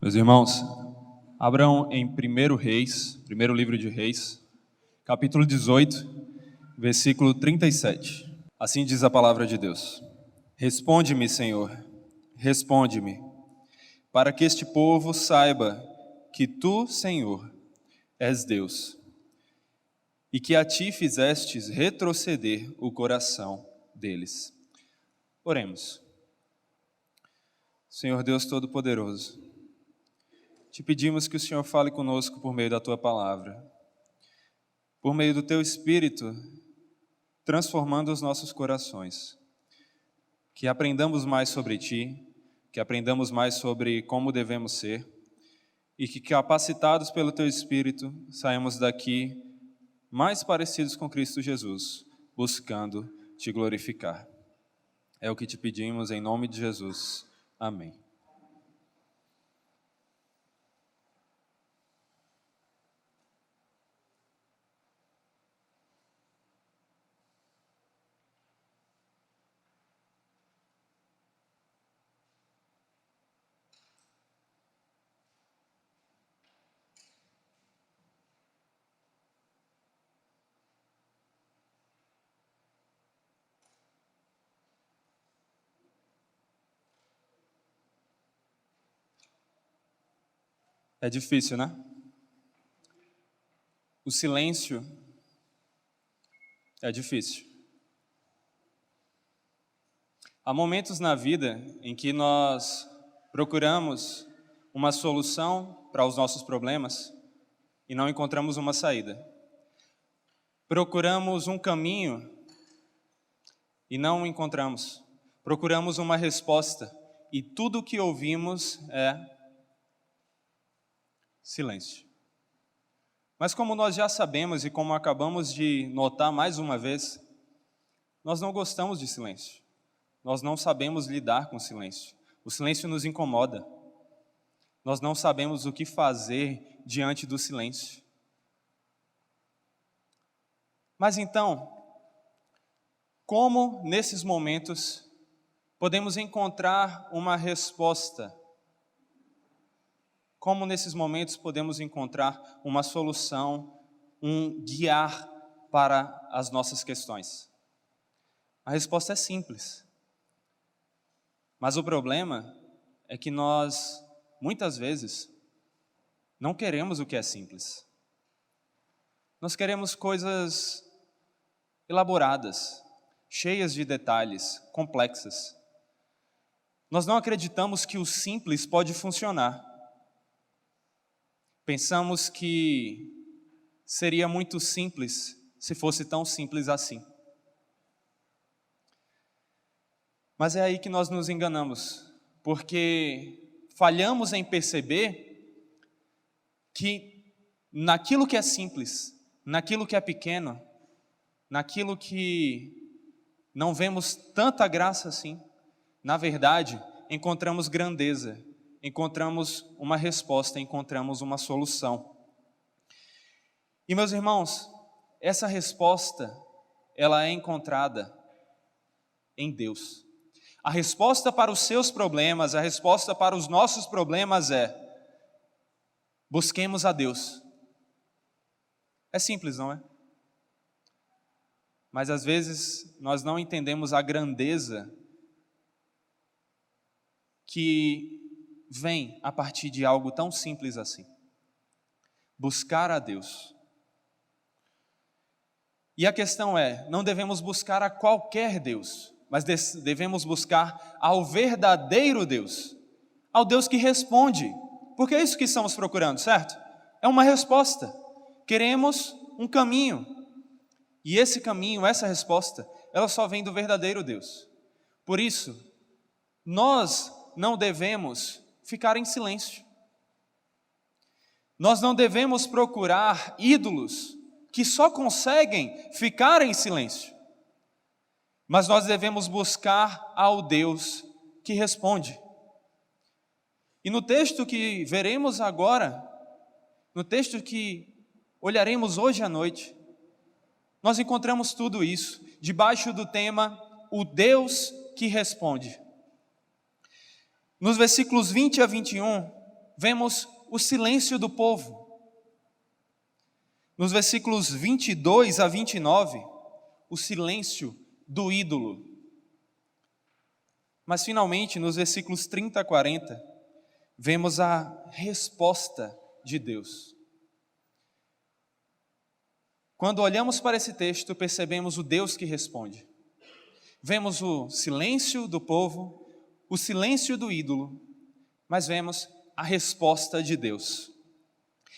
Meus irmãos, abram em 1 Reis, primeiro livro de Reis, capítulo 18, versículo 37. Assim diz a palavra de Deus. Responde-me, Senhor, responde-me, para que este povo saiba que Tu, Senhor, és Deus, e que a Ti fizestes retroceder o coração deles. Oremos. Senhor Deus Todo-Poderoso, te pedimos que o Senhor fale conosco por meio da Tua palavra, por meio do Teu Espírito, transformando os nossos corações. Que aprendamos mais sobre Ti, que aprendamos mais sobre como devemos ser e que, capacitados pelo Teu Espírito, saímos daqui mais parecidos com Cristo Jesus, buscando Te glorificar. É o que te pedimos em nome de Jesus. Amém. É difícil, né? O silêncio é difícil. Há momentos na vida em que nós procuramos uma solução para os nossos problemas e não encontramos uma saída. Procuramos um caminho e não encontramos. Procuramos uma resposta e tudo o que ouvimos é silêncio. Mas como nós já sabemos e como acabamos de notar mais uma vez, nós não gostamos de silêncio. Nós não sabemos lidar com o silêncio. O silêncio nos incomoda. Nós não sabemos o que fazer diante do silêncio. Mas então, como nesses momentos podemos encontrar uma resposta? Como nesses momentos podemos encontrar uma solução, um guiar para as nossas questões? A resposta é simples. Mas o problema é que nós, muitas vezes, não queremos o que é simples. Nós queremos coisas elaboradas, cheias de detalhes, complexas. Nós não acreditamos que o simples pode funcionar. Pensamos que seria muito simples se fosse tão simples assim. Mas é aí que nós nos enganamos, porque falhamos em perceber que naquilo que é simples, naquilo que é pequeno, naquilo que não vemos tanta graça assim, na verdade, encontramos grandeza, encontramos uma resposta, encontramos uma solução. E meus irmãos, essa resposta, ela é encontrada em Deus. A resposta para os seus problemas, a resposta para os nossos problemas é: busquemos a Deus. É simples, não é? Mas às vezes nós não entendemos a grandeza que vem a partir de algo tão simples assim. Buscar a Deus. E a questão é, não devemos buscar a qualquer Deus, mas devemos buscar ao verdadeiro Deus, ao Deus que responde, porque é isso que estamos procurando, certo? É uma resposta, queremos um caminho, e esse caminho, essa resposta, ela só vem do verdadeiro Deus. Por isso, nós não devemos ficar em silêncio, nós não devemos procurar ídolos que só conseguem ficar em silêncio, mas nós devemos buscar ao Deus que responde. E no texto que veremos agora, no texto que olharemos hoje à noite, nós encontramos tudo isso, debaixo do tema, o Deus que responde. Nos versículos 20 a 21, vemos o silêncio do povo. Nos versículos 22 a 29, o silêncio do ídolo. Mas finalmente, nos versículos 30 a 40, vemos a resposta de Deus. Quando olhamos para esse texto, percebemos o Deus que responde. Vemos o silêncio do povo, o silêncio do ídolo, mas vemos a resposta de Deus.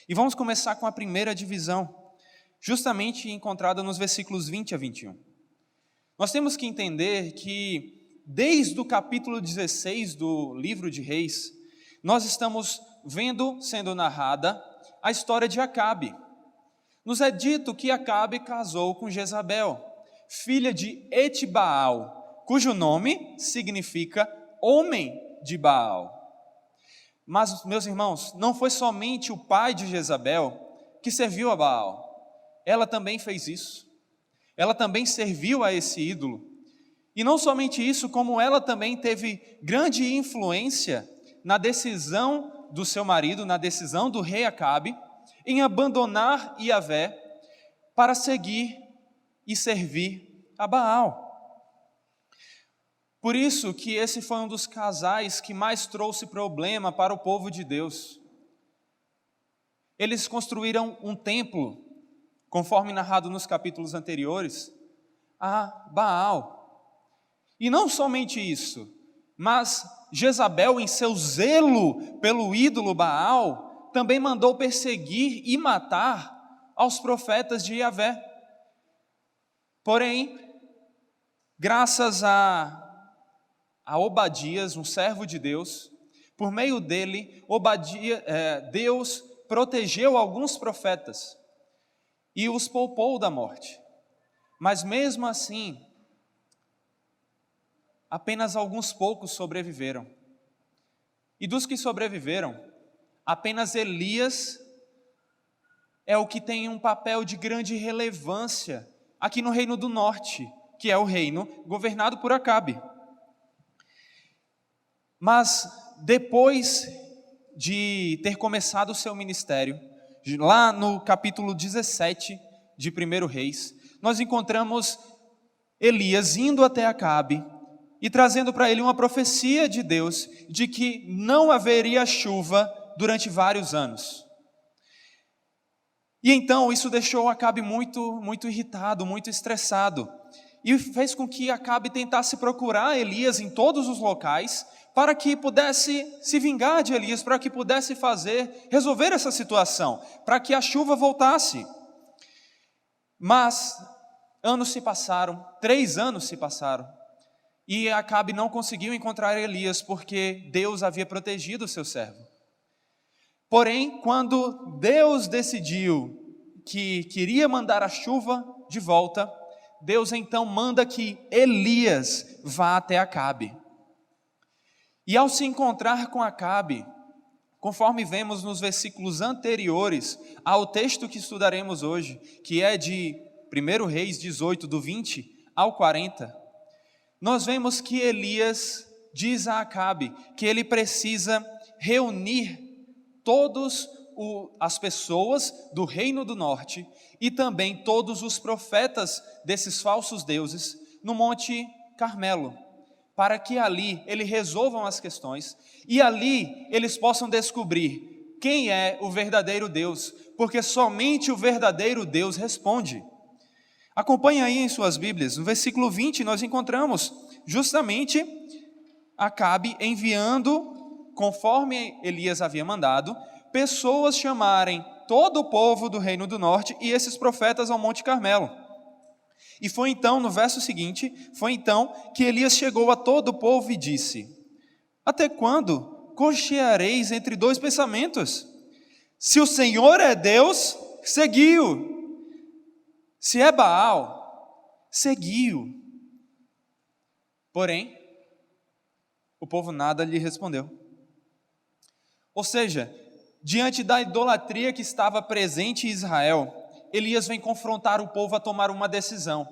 E vamos começar com a primeira divisão, justamente encontrada nos versículos 20 a 21. Nós temos que entender que, desde o capítulo 16 do livro de Reis, nós estamos vendo, sendo narrada, a história de Acabe. Nos é dito que Acabe casou com Jezabel, filha de Etibaal, cujo nome significa homem de Baal. Mas, meus irmãos, não foi somente o pai de Jezabel que serviu a Baal. Ela também fez isso. Ela também serviu a esse ídolo. E não somente isso, como ela também teve grande influência na decisão do seu marido, na decisão do rei Acabe, em abandonar Yahvé para seguir e servir a Baal. Por isso que esse foi um dos casais que mais trouxe problema para o povo de Deus. Eles construíram um templo, conforme narrado nos capítulos anteriores, a Baal. E não somente isso, mas Jezabel, em seu zelo pelo ídolo Baal, também mandou perseguir e matar aos profetas de Yahvé. Porém, graças a Obadias, um servo de Deus, por meio dele, Deus protegeu alguns profetas e os poupou da morte. Mas mesmo assim, apenas alguns poucos sobreviveram. E dos que sobreviveram, apenas Elias é o que tem um papel de grande relevância aqui no Reino do Norte, que é o reino governado por Acabe. Mas depois de ter começado o seu ministério, lá no capítulo 17 de 1 Reis, nós encontramos Elias indo até Acabe e trazendo para ele uma profecia de Deus de que não haveria chuva durante vários anos. E então isso deixou Acabe muito irritado, muito estressado, e fez com que Acabe tentasse procurar Elias em todos os locais para que pudesse se vingar de Elias, para que pudesse resolver essa situação, para que a chuva voltasse. Mas anos se passaram, 3 anos se passaram, e Acabe não conseguiu encontrar Elias, porque Deus havia protegido o seu servo. Porém, quando Deus decidiu que queria mandar a chuva de volta, Deus então manda que Elias vá até Acabe. E ao se encontrar com Acabe, conforme vemos nos versículos anteriores ao texto que estudaremos hoje, que é de 1 Reis 18, do 20 ao 40, nós vemos que Elias diz a Acabe que ele precisa reunir todas as pessoas do Reino do Norte e também todos os profetas desses falsos deuses no Monte Carmelo, para que ali eles resolvam as questões e ali eles possam descobrir quem é o verdadeiro Deus, porque somente o verdadeiro Deus responde. Acompanhe aí em suas Bíblias, no versículo 20 nós encontramos justamente Acabe enviando, conforme Elias havia mandado, pessoas chamarem todo o povo do Reino do Norte e esses profetas ao Monte Carmelo. E foi então, no verso seguinte, que Elias chegou a todo o povo e disse: até quando cocheareis entre 2 pensamentos? Se o Senhor é Deus, segui-o. Se é Baal, segui-o. Porém, o povo nada lhe respondeu. Ou seja, diante da idolatria que estava presente em Israel, Elias vem confrontar o povo a tomar uma decisão.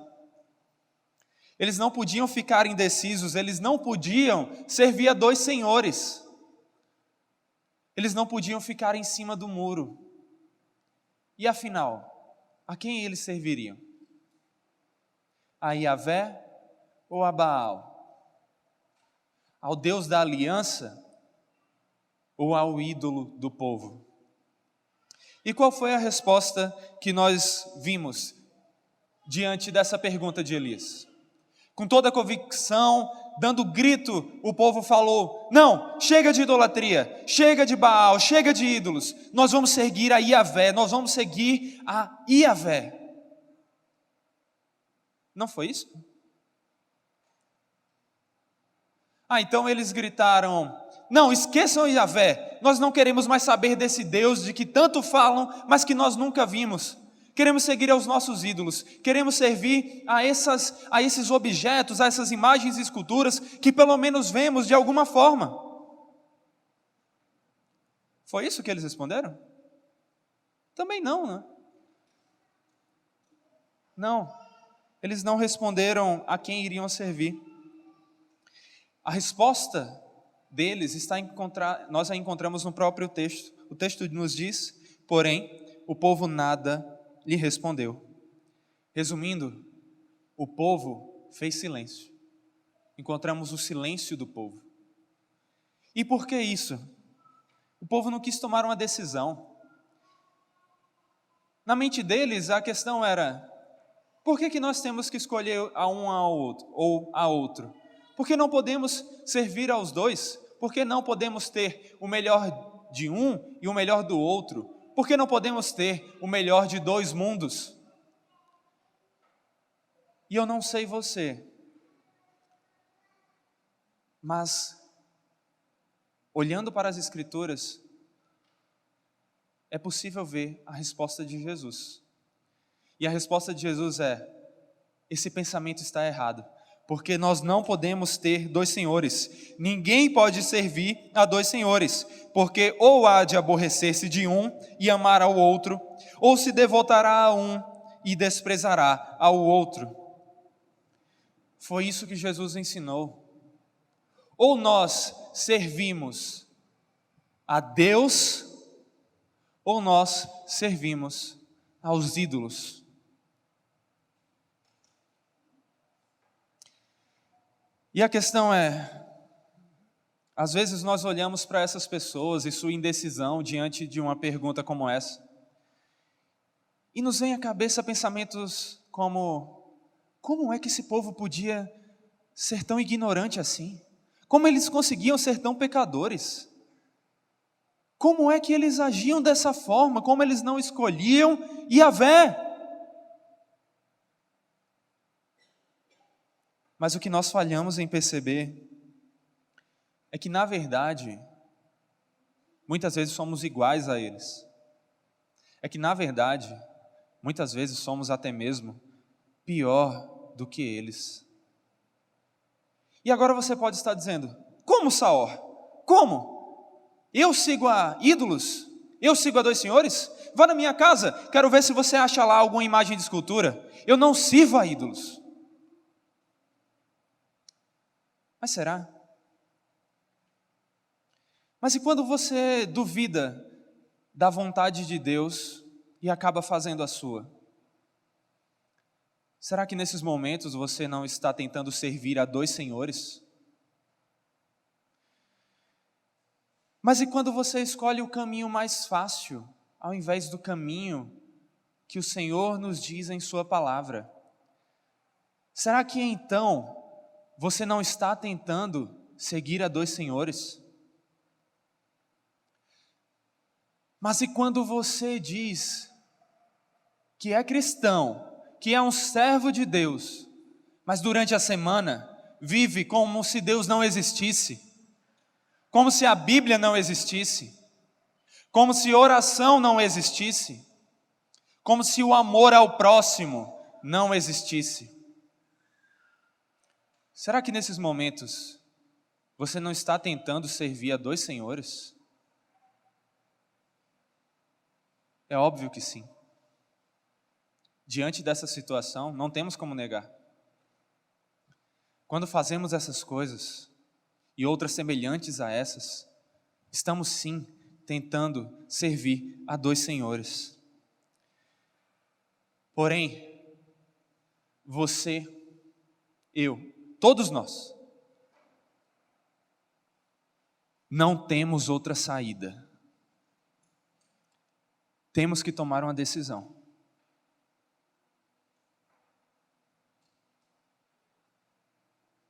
Eles não podiam ficar indecisos, eles não podiam servir a 2 senhores. Eles não podiam ficar em cima do muro. E afinal, a quem eles serviriam? A Yahvé ou a Baal? Ao Deus da aliança ou ao ídolo do povo? E qual foi a resposta que nós vimos diante dessa pergunta de Elias? Com toda a convicção, dando grito, o povo falou: não, chega de idolatria, chega de Baal, chega de ídolos, nós vamos seguir a Yahvé, nós vamos seguir a Yahvé. Não foi isso? Então eles gritaram: não, esqueçam Yahvé, nós não queremos mais saber desse Deus de que tanto falam, mas que nós nunca vimos. Queremos seguir aos nossos ídolos, queremos servir a esses objetos, a essas imagens e esculturas que pelo menos vemos de alguma forma. Foi isso que eles responderam? Também não, né? Não, eles não responderam a quem iriam servir. A resposta deles nós a encontramos no próprio texto. O texto nos diz: porém, o povo nada lhe respondeu. Resumindo, o povo fez silêncio. Encontramos o silêncio do povo. E por que isso? O povo não quis tomar uma decisão. Na mente deles, a questão era: por que nós temos que escolher a um ou a outro? Por que não podemos servir aos dois? Por que não podemos ter o melhor de um e o melhor do outro? Por que não podemos ter o melhor de dois mundos? E eu não sei você, mas olhando para as Escrituras, é possível ver a resposta de Jesus. E a resposta de Jesus é: esse pensamento está errado, porque nós não podemos ter dois senhores. Ninguém pode servir a dois senhores, porque ou há de aborrecer-se de um e amar ao outro, ou se devotará a um e desprezará ao outro. Foi isso que Jesus ensinou. Ou nós servimos a Deus, ou nós servimos aos ídolos. E a questão é, às vezes nós olhamos para essas pessoas e sua indecisão diante de uma pergunta como essa, e nos vem à cabeça pensamentos como é que esse povo podia ser tão ignorante assim? Como eles conseguiam ser tão pecadores? Como é que eles agiam dessa forma? Como eles não escolhiam Yahvé? Mas o que nós falhamos em perceber é que, na verdade, muitas vezes somos iguais a eles. É que, na verdade, muitas vezes somos até mesmo pior do que eles. E agora você pode estar dizendo: como, Saor? Como? Eu sigo a ídolos? Eu sigo a dois senhores? Vá na minha casa, quero ver se você acha lá alguma imagem de escultura. Eu não sirvo a ídolos. Mas será? Mas e quando você duvida da vontade de Deus e acaba fazendo a sua? Será que nesses momentos você não está tentando servir a dois senhores? Mas e quando você escolhe o caminho mais fácil, ao invés do caminho que o Senhor nos diz em sua palavra? Será que então você não está tentando seguir a dois senhores? Mas e quando você diz que é cristão, que é um servo de Deus, mas durante a semana vive como se Deus não existisse, como se a Bíblia não existisse, como se oração não existisse, como se o amor ao próximo não existisse? Será que nesses momentos você não está tentando servir a dois senhores? É óbvio que sim. Diante dessa situação, não temos como negar. Quando fazemos essas coisas, e outras semelhantes a essas, estamos sim tentando servir a dois senhores. Porém, você, eu, todos nós, não temos outra saída. Temos que tomar uma decisão.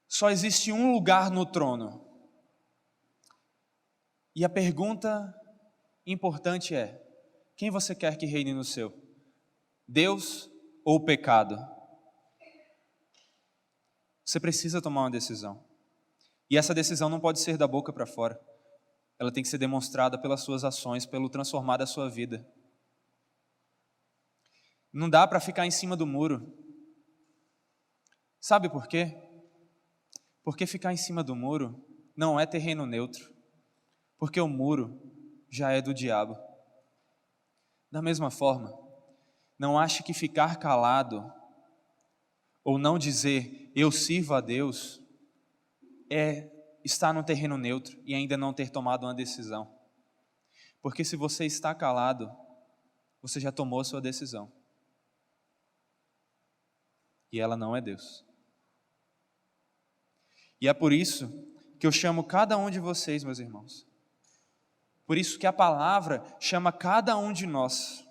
Só existe um lugar no trono. E a pergunta importante é: quem você quer que reine no seu? Deus ou o pecado? Você precisa tomar uma decisão. E essa decisão não pode ser da boca para fora. Ela tem que ser demonstrada pelas suas ações, pelo transformar da sua vida. Não dá para ficar em cima do muro. Sabe por quê? Porque ficar em cima do muro não é terreno neutro. Porque o muro já é do diabo. Da mesma forma, não ache que ficar calado ou não dizer eu sirvo a Deus é estar no terreno neutro e ainda não ter tomado uma decisão. Porque se você está calado, você já tomou a sua decisão. E ela não é Deus. E é por isso que eu chamo cada um de vocês, meus irmãos. Por isso que a palavra chama cada um de nós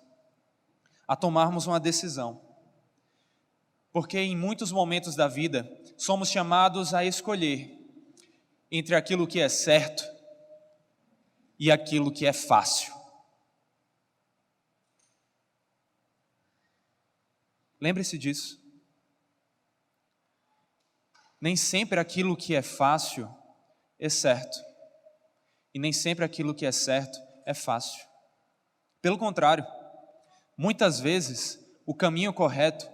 a tomarmos uma decisão. Porque em muitos momentos da vida, somos chamados a escolher entre aquilo que é certo e aquilo que é fácil. Lembre-se disso. Nem sempre aquilo que é fácil é certo. E nem sempre aquilo que é certo é fácil. Pelo contrário, muitas vezes o caminho correto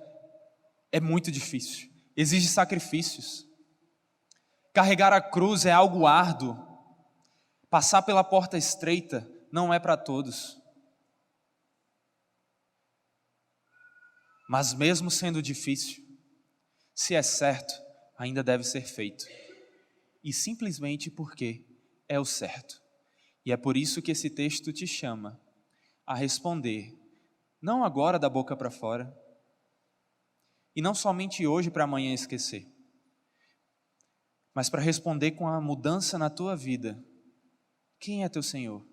é muito difícil, exige sacrifícios. Carregar a cruz é algo árduo. Passar pela porta estreita não é para todos. Mas mesmo sendo difícil, se é certo, ainda deve ser feito. E simplesmente porque é o certo. E é por isso que esse texto te chama a responder, não agora da boca para fora, e não somente hoje para amanhã esquecer, mas para responder com a mudança na tua vida. Quem é teu Senhor?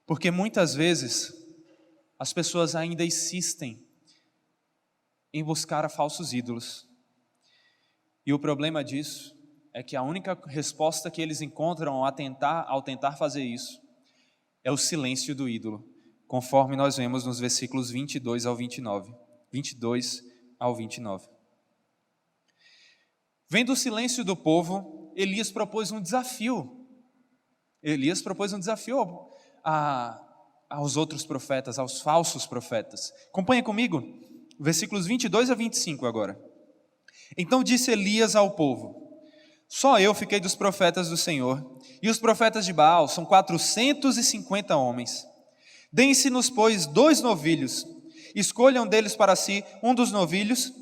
Porque muitas vezes as pessoas ainda insistem em buscar a falsos ídolos. E o problema disso é que a única resposta que eles encontram ao tentar fazer isso é o silêncio do ídolo, conforme nós vemos nos versículos 22 ao 29. 22 ao 29. Vendo o silêncio do povo, Elias propôs um desafio. Elias propôs um desafio aos outros profetas, aos falsos profetas. Acompanha comigo, versículos 22 a 25 agora. Então disse Elias ao povo: só eu fiquei dos profetas do Senhor, e os profetas de Baal são 450 homens. Deem-se-nos, pois, 2 novilhos, escolham deles para si um dos novilhos,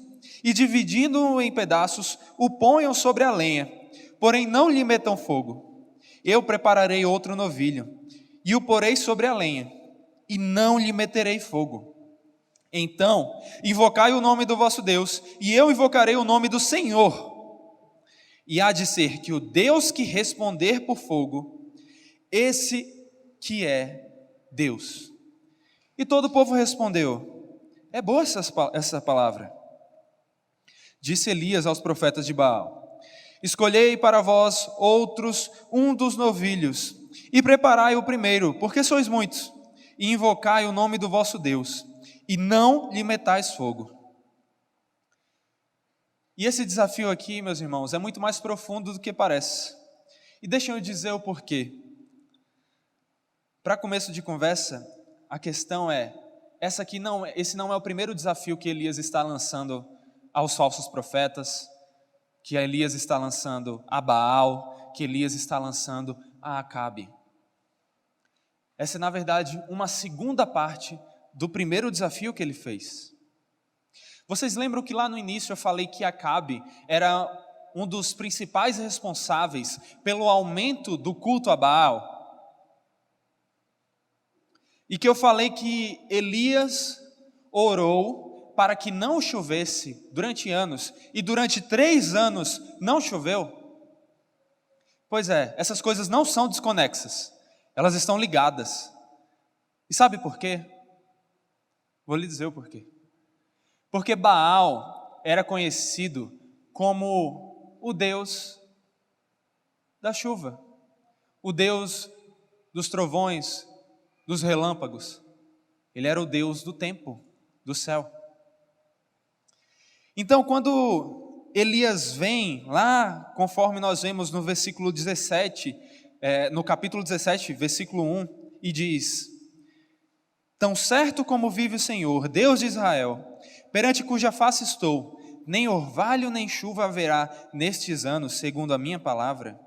e dividindo-o em pedaços, o ponham sobre a lenha, porém não lhe metam fogo. Eu prepararei outro novilho, e o porei sobre a lenha, e não lhe meterei fogo. Então, invocai o nome do vosso Deus, e eu invocarei o nome do Senhor. E há de ser que o Deus que responder por fogo, esse que é Deus. E todo o povo respondeu: é boa essa palavra. Disse Elias aos profetas de Baal: escolhei para vós outros um dos novilhos, e preparai o primeiro, porque sois muitos, e invocai o nome do vosso Deus, e não lhe metais fogo. E esse desafio aqui, meus irmãos, é muito mais profundo do que parece. E deixem eu dizer o porquê. Para começo de conversa, a questão é, esse não é o primeiro desafio que Elias está lançando aos falsos profetas, que Elias está lançando a Baal, que Elias está lançando a Acabe. Essa é, na verdade, uma segunda parte do primeiro desafio que ele fez. Vocês lembram que lá no início eu falei que Acabe era um dos principais responsáveis pelo aumento do culto a Baal? e que eu falei que Elias orou para que não chovesse durante anos, e durante 3 anos não choveu? Pois é, essas coisas não são desconexas, elas estão ligadas. E sabe por quê? Vou lhe dizer o porquê. Porque Baal era conhecido como o Deus da chuva, o Deus dos trovões, dos relâmpagos. Ele era o Deus do tempo, do céu. Então, quando Elias vem lá, conforme nós vemos no versículo 17, no capítulo 17, versículo 1, e diz: tão certo como vive o Senhor, Deus de Israel, perante cuja face estou, nem orvalho nem chuva haverá nestes anos, segundo a minha palavra.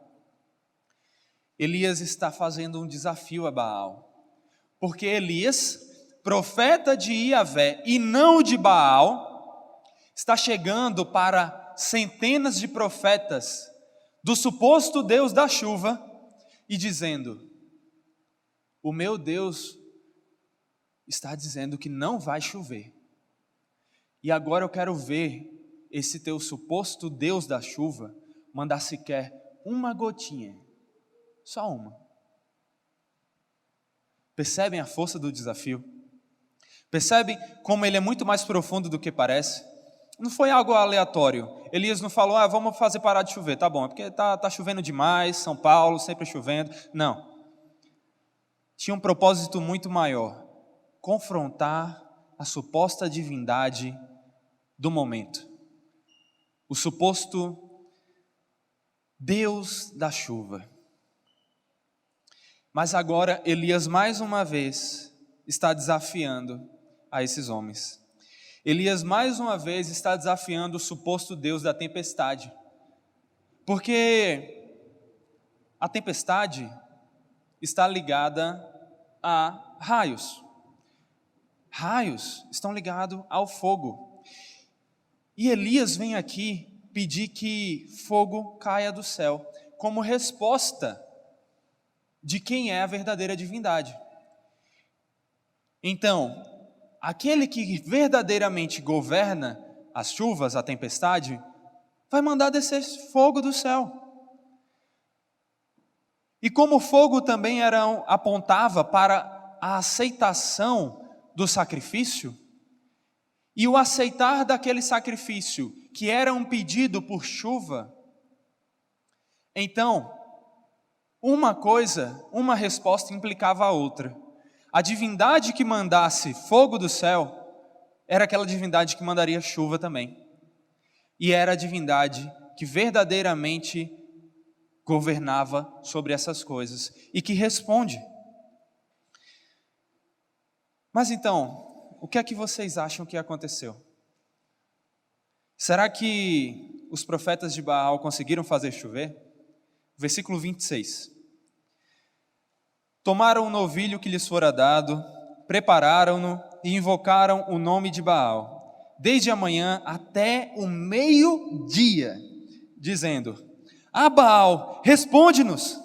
Elias está fazendo um desafio a Baal, porque Elias, profeta de Iavé e não de Baal, está chegando para centenas de profetas do suposto Deus da chuva e dizendo: o meu Deus está dizendo que não vai chover, e agora eu quero ver esse teu suposto Deus da chuva mandar sequer uma gotinha, só uma. Percebem a força do desafio? Percebem como ele é muito mais profundo do que parece? Não foi algo aleatório. Elias não falou: vamos fazer parar de chover. Tá bom, é porque tá chovendo demais, São Paulo, sempre chovendo. Não. Tinha um propósito muito maior: confrontar a suposta divindade do momento, o suposto Deus da chuva. Mas agora Elias mais uma vez está desafiando a esses homens. Elias mais uma vez está desafiando o suposto Deus da tempestade, porque a tempestade está ligada a raios. Raios estão ligados ao fogo. E Elias vem aqui pedir que fogo caia do céu, como resposta de quem é a verdadeira divindade. Então, aquele que verdadeiramente governa as chuvas, a tempestade, vai mandar descer fogo do céu. E como o fogo também apontava para a aceitação do sacrifício, e o aceitar daquele sacrifício, que era um pedido por chuva, então, uma resposta implicava a outra. A divindade que mandasse fogo do céu era aquela divindade que mandaria chuva também. E era a divindade que verdadeiramente governava sobre essas coisas e que responde. Mas então, o que é que vocês acham que aconteceu? Será que os profetas de Baal conseguiram fazer chover? Versículo 26. Tomaram o novilho que lhes fora dado, prepararam-no e invocaram o nome de Baal, desde a manhã até o meio-dia, dizendo: Baal, responde-nos!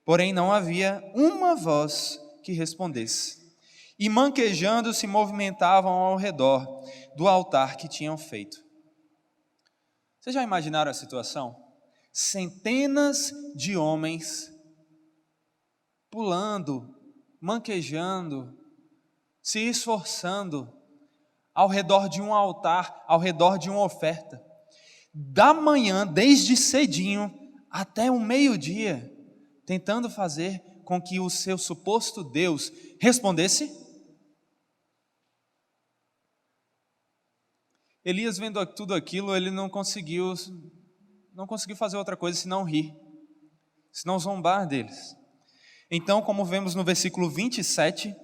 Porém não havia uma voz que respondesse. E manquejando se movimentavam ao redor do altar que tinham feito. Vocês já imaginaram a situação? Centenas de homens pulando, manquejando, se esforçando ao redor de um altar, ao redor de uma oferta. Da manhã, desde cedinho, até o meio-dia, tentando fazer com que o seu suposto Deus respondesse. Elias, vendo tudo aquilo, ele não conseguiu fazer outra coisa senão rir, senão zombar deles. Então, como vemos no versículo 27,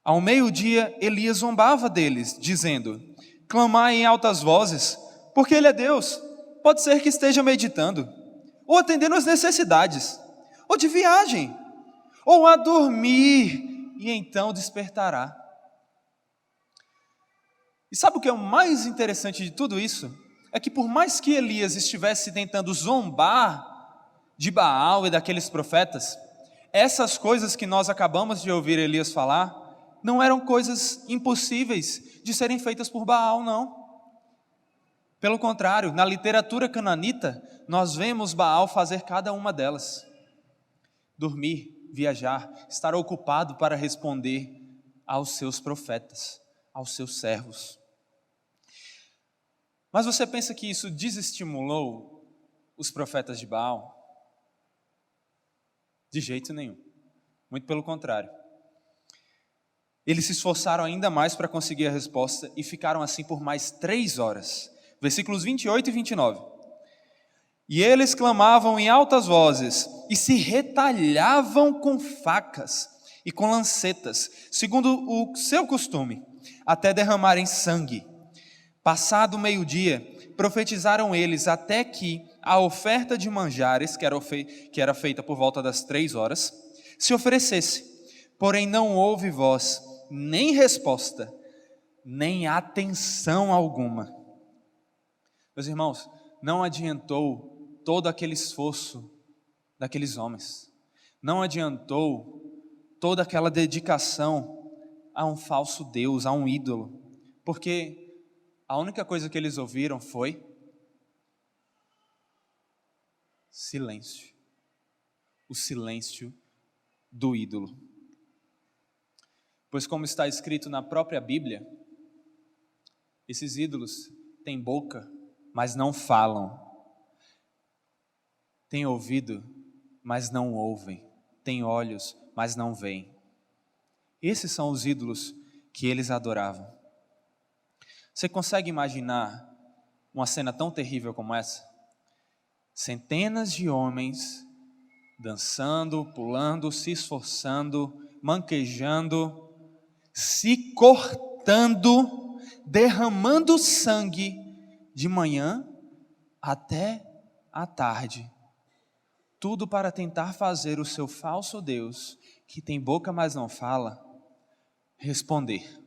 ao meio-dia Elias zombava deles, dizendo: clamai em altas vozes, porque ele é Deus. Pode ser que esteja meditando, ou atendendo às necessidades, ou de viagem, ou a dormir, e então despertará. E sabe o que é o mais interessante de tudo isso? É que por mais que Elias estivesse tentando zombar de Baal e daqueles profetas, Essas coisas que nós acabamos de ouvir Elias falar, não eram coisas impossíveis de serem feitas por Baal, não. Pelo contrário, na literatura cananita, nós vemos Baal fazer cada uma delas. Dormir, viajar, estar ocupado para responder aos seus profetas, aos seus servos. Mas você pensa que isso desestimulou os profetas de Baal? De jeito nenhum. Muito pelo contrário. Eles se esforçaram ainda mais para conseguir a resposta e ficaram assim por mais 3 horas. Versículos 28 e 29. E eles clamavam em altas vozes e se retalhavam com facas e com lancetas, segundo o seu costume, até derramarem sangue. Passado o meio-dia, profetizaram eles até que a oferta de manjares, que era feita por volta das 3 horas, se oferecesse. Porém não houve voz, nem resposta, nem atenção alguma. Meus irmãos, não adiantou todo aquele esforço daqueles homens. Não adiantou toda aquela dedicação a um falso Deus, a um ídolo. Porque a única coisa que eles ouviram foi silêncio. O silêncio do ídolo. Pois como está escrito na própria Bíblia, esses ídolos têm boca, mas não falam. Têm ouvido, mas não ouvem. Têm olhos, mas não veem. Esses são os ídolos que eles adoravam. Você consegue imaginar uma cena tão terrível como essa? Centenas de homens dançando, pulando, se esforçando, manquejando, se cortando, derramando sangue de manhã até à tarde. Tudo para tentar fazer o seu falso Deus, que tem boca mas não fala, responder.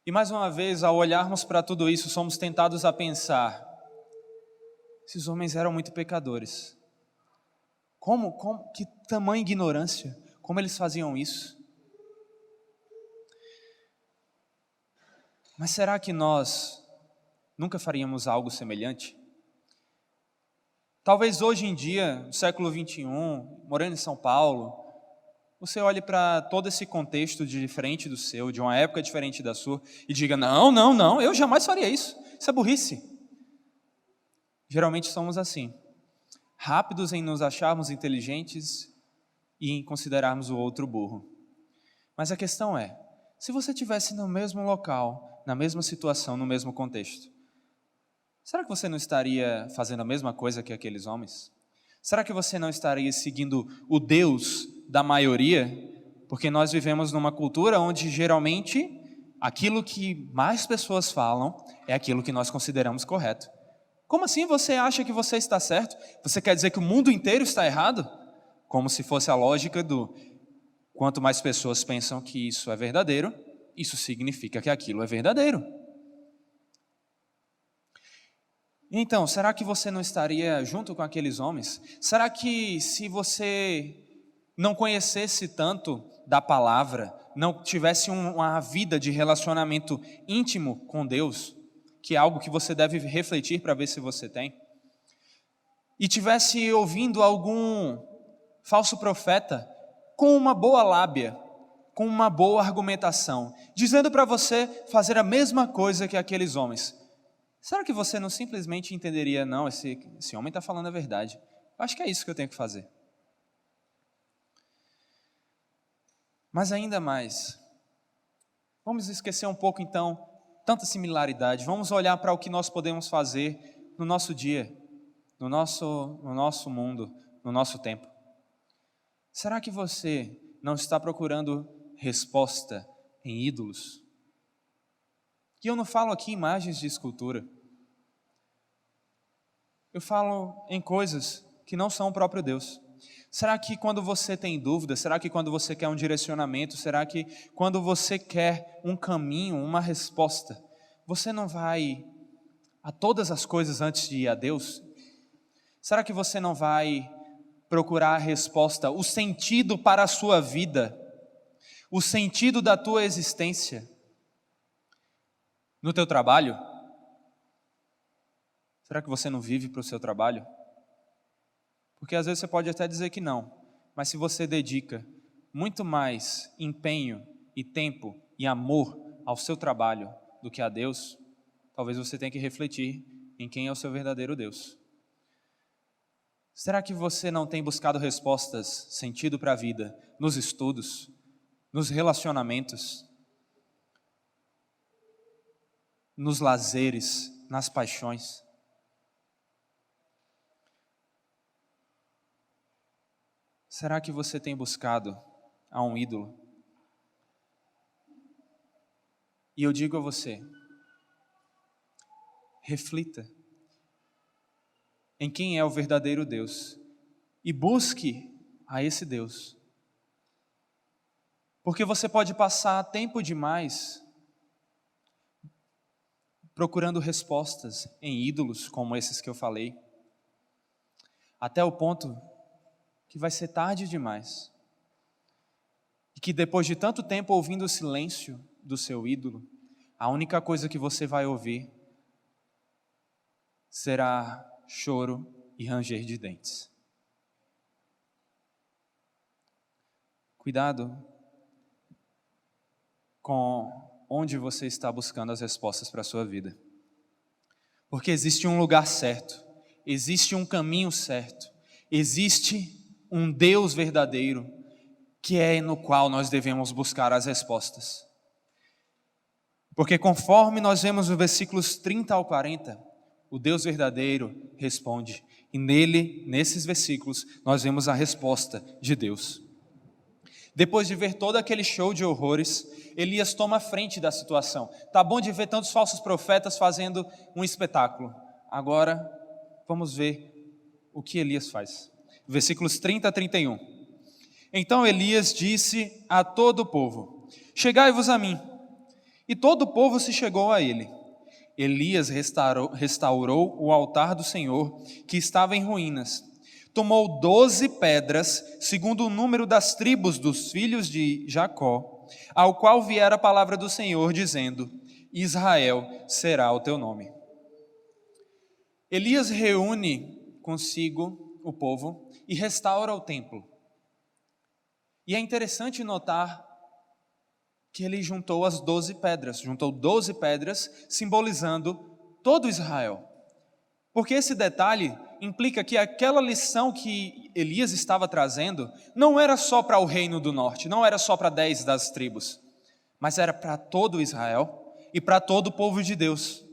E mais uma vez, ao olharmos para tudo isso, somos tentados a pensar: esses homens eram muito pecadores. Que tamanha ignorância, como eles faziam isso? Mas será que nós nunca faríamos algo semelhante? Talvez hoje em dia, no século 21, morando em São Paulo, você olhe para todo esse contexto diferente do seu, de uma época diferente da sua, e diga: não, eu jamais faria isso. Isso é burrice. Geralmente somos assim, rápidos em nos acharmos inteligentes e em considerarmos o outro burro. Mas a questão é, se você estivesse no mesmo local, na mesma situação, no mesmo contexto, será que você não estaria fazendo a mesma coisa que aqueles homens? Será que você não estaria seguindo o Deus da maioria? Porque nós vivemos numa cultura onde geralmente aquilo que mais pessoas falam é aquilo que nós consideramos correto. Como assim você acha que você está certo? Você quer dizer que o mundo inteiro está errado? Como se fosse a lógica do quanto mais pessoas pensam que isso é verdadeiro, isso significa que aquilo é verdadeiro. Então, será que você não estaria junto com aqueles homens? Será que se você não conhecesse tanto da palavra, não tivesse uma vida de relacionamento íntimo com Deus, que é algo que você deve refletir para ver se você tem, e tivesse ouvindo algum falso profeta com uma boa lábia, com uma boa argumentação, dizendo para você fazer a mesma coisa que aqueles homens, será que você não simplesmente entenderia: não, esse homem está falando a verdade, eu acho que é isso que eu tenho que fazer? Mas ainda mais, vamos esquecer um pouco então tanta similaridade, vamos olhar para o que nós podemos fazer no nosso dia, no nosso mundo, no nosso tempo. Será que você não está procurando resposta em ídolos? E eu não falo aqui imagens de escultura. Eu falo em coisas que não são o próprio Deus. Será que quando você tem dúvida, será que quando você quer um direcionamento, será que quando você quer um caminho, uma resposta, você não vai a todas as coisas antes de ir a Deus? Será que você não vai procurar a resposta, o sentido para a sua vida, o sentido da tua existência no teu trabalho? Será que você não vive para o seu trabalho? Porque às vezes você pode até dizer que não, mas se você dedica muito mais empenho e tempo e amor ao seu trabalho do que a Deus, talvez você tenha que refletir em quem é o seu verdadeiro Deus. Será que você não tem buscado respostas, sentido para a vida, nos estudos, nos relacionamentos, nos lazeres, nas paixões? Será que você tem buscado a um ídolo? E eu digo a você, reflita em quem é o verdadeiro Deus e busque a esse Deus. Porque você pode passar tempo demais procurando respostas em ídolos como esses que eu falei, até o ponto que vai ser tarde demais. E que depois de tanto tempo ouvindo o silêncio do seu ídolo, a única coisa que você vai ouvir será choro e ranger de dentes. Cuidado com onde você está buscando as respostas para a sua vida. Porque existe um lugar certo, existe um caminho certo, existe um Deus verdadeiro, que é no qual nós devemos buscar as respostas. Porque conforme nós vemos no versículos 30 ao 40, o Deus verdadeiro responde. E nesses versículos, nós vemos a resposta de Deus. Depois de ver todo aquele show de horrores, Elias toma a frente da situação. Tá bom de ver tantos falsos profetas fazendo um espetáculo. Agora, vamos ver o que Elias faz. Versículos 30 a 31. Então Elias disse a todo o povo: chegai-vos a mim. E todo o povo se chegou a ele. Elias restaurou o altar do Senhor, que estava em ruínas. Tomou 12 pedras, segundo o número das tribos dos filhos de Jacó, ao qual viera a palavra do Senhor, dizendo: Israel será o teu nome. Elias reúne consigo o povo e restaura o templo. E é interessante notar que ele juntou as 12 pedras, juntou 12 pedras, simbolizando todo Israel. Porque esse detalhe implica que aquela lição que Elias estava trazendo não era só para o reino do norte, não era só para 10 das tribos, mas era para todo Israel e para todo o povo de Deus.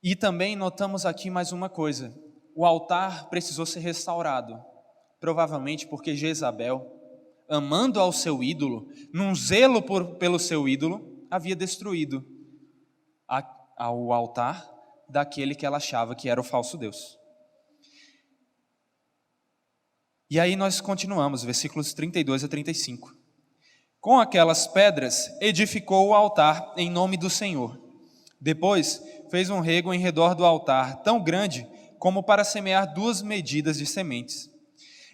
E também notamos aqui mais uma coisa: o altar precisou ser restaurado, provavelmente porque Jezabel, amando ao seu ídolo, num zelo pelo seu ídolo, havia destruído o altar daquele que ela achava que era o falso Deus. E aí nós continuamos, versículos 32 a 35. Com aquelas pedras edificou o altar em nome do Senhor. Depois fez um rego em redor do altar, tão grande como para semear 2 medidas de sementes.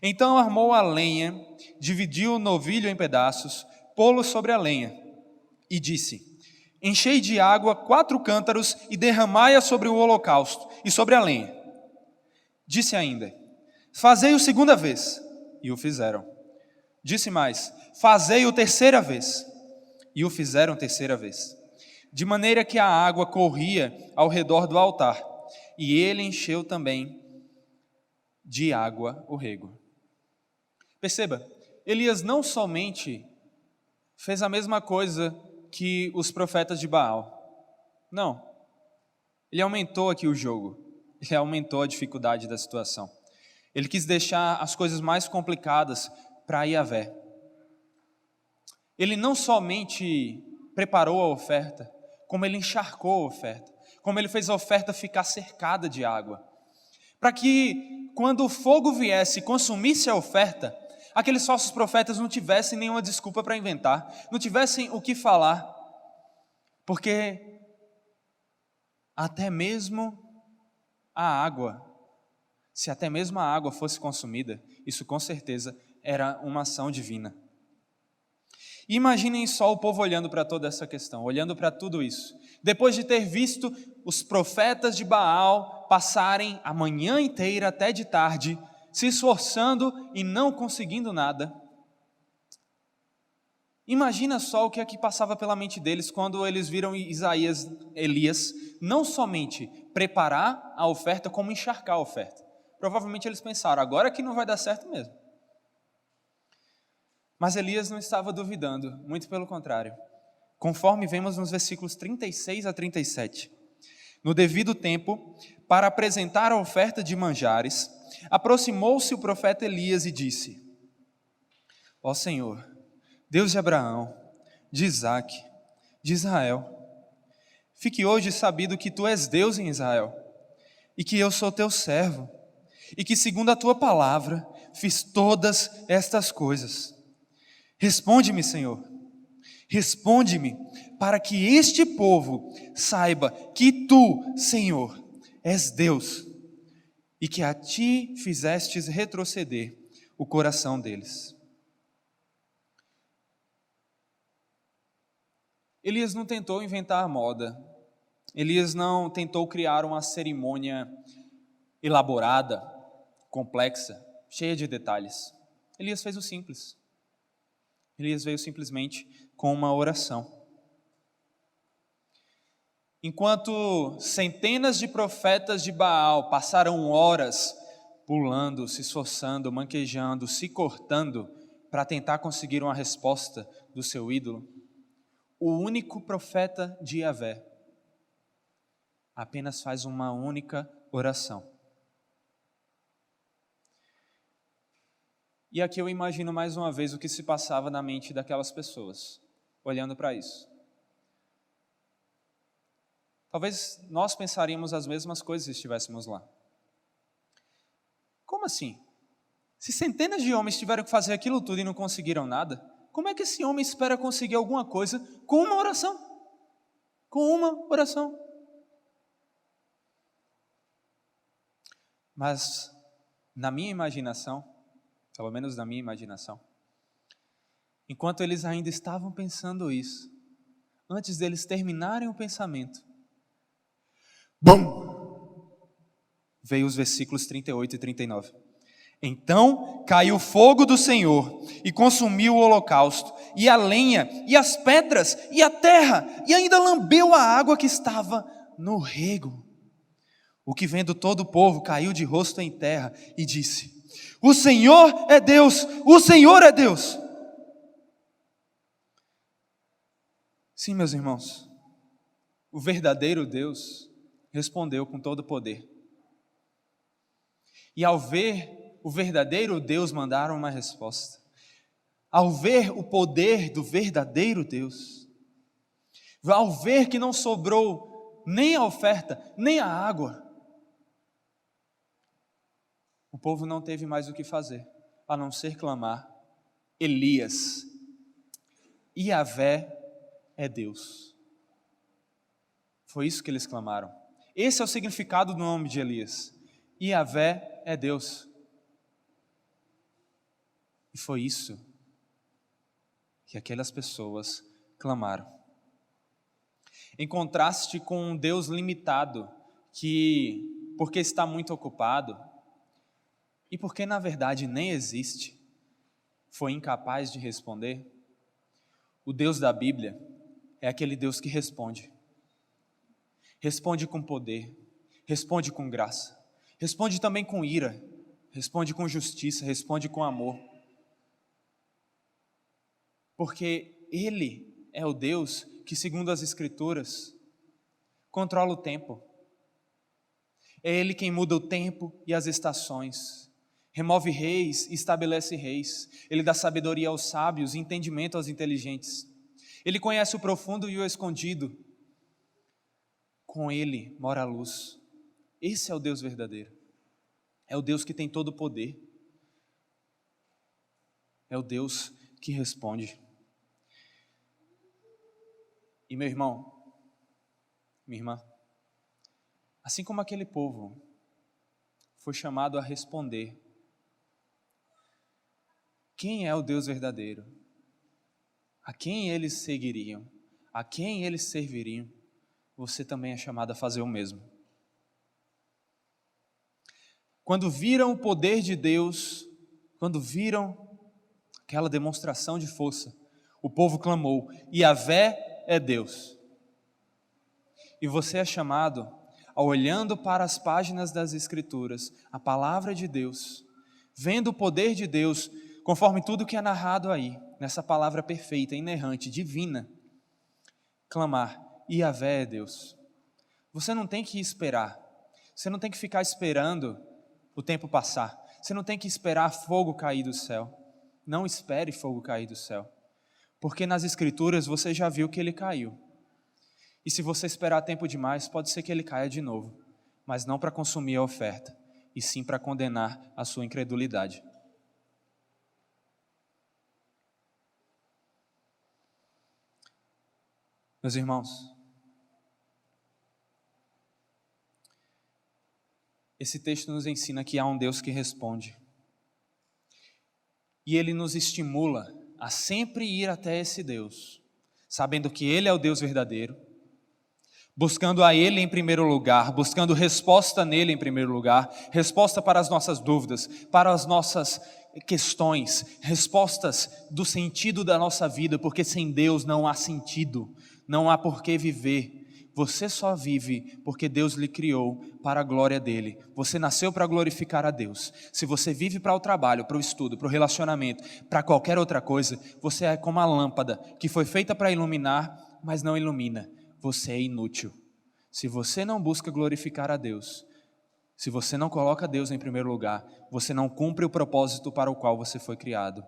Então armou a lenha, dividiu o novilho em pedaços, pô-lo sobre a lenha, e disse: enchei de água 4 cântaros e derramai-a sobre o holocausto e sobre a lenha. Disse ainda: fazei-o segunda vez, e o fizeram. Disse mais: fazei-o terceira vez, e o fizeram terceira vez. De maneira que a água corria ao redor do altar, e ele encheu também de água o rego. Perceba, Elias não somente fez a mesma coisa que os profetas de Baal. Não. Ele aumentou aqui o jogo. Ele aumentou a dificuldade da situação. Ele quis deixar as coisas mais complicadas para Yahvé. Ele não somente preparou a oferta, como ele encharcou a oferta, como ele fez a oferta ficar cercada de água, para que quando o fogo viesse e consumisse a oferta, aqueles falsos profetas não tivessem nenhuma desculpa para inventar, não tivessem o que falar, porque até mesmo a água, se até mesmo a água fosse consumida, isso com certeza era uma ação divina. E imaginem só o povo olhando para toda essa questão, olhando para tudo isso. Depois de ter visto os profetas de Baal passarem a manhã inteira até de tarde, se esforçando e não conseguindo nada. Imagina só o que é que passava pela mente deles quando eles viram Elias não somente preparar a oferta, como encharcar a oferta. Provavelmente eles pensaram, agora que não vai dar certo mesmo. Mas Elias não estava duvidando, muito pelo contrário. Conforme vemos nos versículos 36 a 37. No devido tempo, para apresentar a oferta de manjares, aproximou-se o profeta Elias e disse: Ó Senhor, Deus de Abraão, de Isaque, de Israel, fique hoje sabido que tu és Deus em Israel, e que eu sou teu servo, e que segundo a tua palavra fiz todas estas coisas. Responde-me, Senhor, responde-me, para que este povo saiba que tu, Senhor, és Deus, e que a ti fizestes retroceder o coração deles. Elias não tentou inventar a moda, Elias não tentou criar uma cerimônia elaborada, complexa, cheia de detalhes. Elias fez o simples. Elias veio simplesmente com uma oração. Enquanto centenas de profetas de Baal passaram horas pulando, se esforçando, manquejando, se cortando para tentar conseguir uma resposta do seu ídolo, o único profeta de Yahvé apenas faz uma única oração. E aqui eu imagino mais uma vez o que se passava na mente daquelas pessoas, olhando para isso. Talvez nós pensaríamos as mesmas coisas se estivéssemos lá. Como assim? Se centenas de homens tiveram que fazer aquilo tudo e não conseguiram nada, como é que esse homem espera conseguir alguma coisa com uma oração? Com uma oração. Mas, na minha imaginação, pelo menos na minha imaginação, enquanto eles ainda estavam pensando isso, antes deles terminarem o pensamento, BUM! Veio os versículos 38 e 39. Então caiu o fogo do Senhor e consumiu o holocausto, e a lenha, e as pedras, e a terra, e ainda lambeu a água que estava no rego. O que vendo todo o povo caiu de rosto em terra e disse: O Senhor é Deus, o Senhor é Deus. Sim, meus irmãos, o verdadeiro Deus respondeu com todo o poder. E ao ver o verdadeiro Deus mandar uma resposta, ao ver o poder do verdadeiro Deus, ao ver que não sobrou nem a oferta, nem a água, o povo não teve mais o que fazer, a não ser clamar: Elias, Yahvé é Deus. Foi isso que eles clamaram. Esse é o significado do nome de Elias. Yahvé é Deus. E foi isso que aquelas pessoas clamaram. Em contraste com um Deus limitado, que, porque está muito ocupado, e porque na verdade nem existe, foi incapaz de responder, o Deus da Bíblia é aquele Deus que responde. Responde com poder, responde com graça, responde também com ira, responde com justiça, responde com amor. Porque Ele é o Deus que, segundo as Escrituras, controla o tempo. É Ele quem muda o tempo e as estações, remove reis e estabelece reis. Ele dá sabedoria aos sábios e entendimento aos inteligentes. Ele conhece o profundo e o escondido. Com Ele mora a luz. Esse é o Deus verdadeiro. É o Deus que tem todo o poder. É o Deus que responde. E meu irmão, minha irmã, assim como aquele povo foi chamado a responder. Quem é o Deus verdadeiro? A quem eles seguiriam? A quem eles serviriam? Você também é chamado a fazer o mesmo. Quando viram o poder de Deus, quando viram aquela demonstração de força, o povo clamou: Yahvé é Deus. E você é chamado, olhando para as páginas das Escrituras, a palavra de Deus, vendo o poder de Deus, conforme tudo que é narrado aí, nessa palavra perfeita, inerrante, divina, clamar: Yahvé é Deus. Você não tem que esperar, você não tem que ficar esperando o tempo passar, você não tem que esperar fogo cair do céu. Não espere fogo cair do céu, porque nas Escrituras você já viu que ele caiu. E se você esperar tempo demais, pode ser que ele caia de novo, mas não para consumir a oferta, e sim para condenar a sua incredulidade. Meus irmãos, esse texto nos ensina que há um Deus que responde. E Ele nos estimula a sempre ir até esse Deus, sabendo que Ele é o Deus verdadeiro, buscando a Ele em primeiro lugar, buscando resposta nele em primeiro lugar, resposta para as nossas dúvidas, para as nossas questões, respostas do sentido da nossa vida, porque sem Deus não há sentido, não há por que viver. Você só vive porque Deus lhe criou para a glória dele. Você nasceu para glorificar a Deus. Se você vive para o trabalho, para o estudo, para o relacionamento, para qualquer outra coisa, você é como a lâmpada que foi feita para iluminar, mas não ilumina. Você é inútil. Se você não busca glorificar a Deus, se você não coloca Deus em primeiro lugar, você não cumpre o propósito para o qual você foi criado.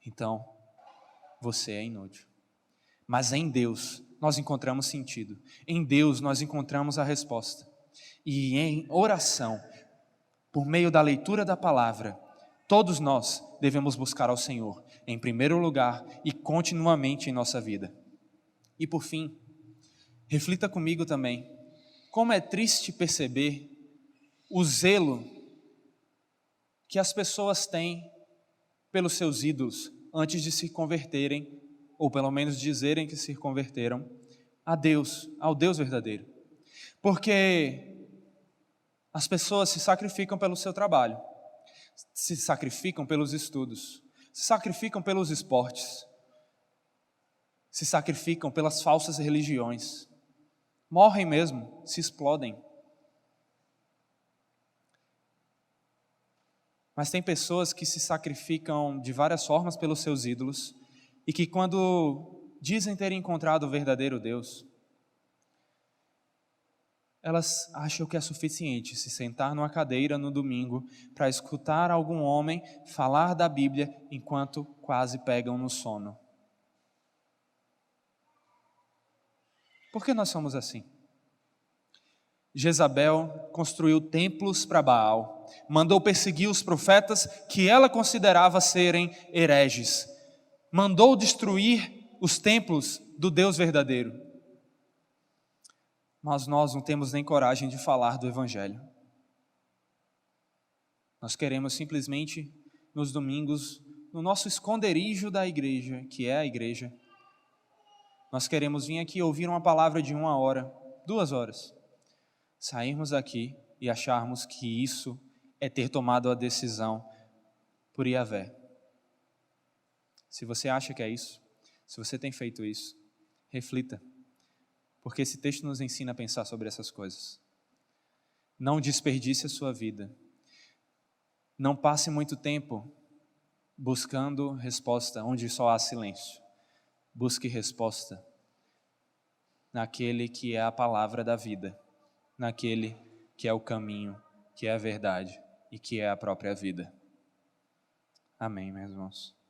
Então, você é inútil. Mas em Deus nós encontramos sentido. Em Deus nós encontramos a resposta. E em oração, por meio da leitura da palavra, todos nós devemos buscar ao Senhor em primeiro lugar e continuamente em nossa vida. E por fim, reflita comigo também, como é triste perceber o zelo que as pessoas têm pelos seus ídolos antes de se converterem, ou pelo menos dizerem que se converteram a Deus, ao Deus verdadeiro. Porque as pessoas se sacrificam pelo seu trabalho, se sacrificam pelos estudos, se sacrificam pelos esportes, se sacrificam pelas falsas religiões, morrem mesmo, se explodem. Mas tem pessoas que se sacrificam de várias formas pelos seus ídolos e que quando dizem ter encontrado o verdadeiro Deus, elas acham que é suficiente se sentar numa cadeira no domingo para escutar algum homem falar da Bíblia enquanto quase pegam no sono. Por que nós somos assim? Jezabel construiu templos para Baal, mandou perseguir os profetas que ela considerava serem hereges, mandou destruir os templos do Deus verdadeiro. Mas nós não temos nem coragem de falar do Evangelho. Nós queremos simplesmente, nos domingos, no nosso esconderijo da igreja, que é a igreja, nós queremos vir aqui ouvir uma palavra de 1 hora, 2 horas, sairmos daqui e acharmos que isso é ter tomado a decisão por Yahvé. Se você acha que é isso, se você tem feito isso, reflita, porque esse texto nos ensina a pensar sobre essas coisas. Não desperdice a sua vida. Não passe muito tempo buscando resposta onde só há silêncio. Busque resposta naquele que é a palavra da vida, naquele que é o caminho, que é a verdade e que é a própria vida. Amém, meus irmãos.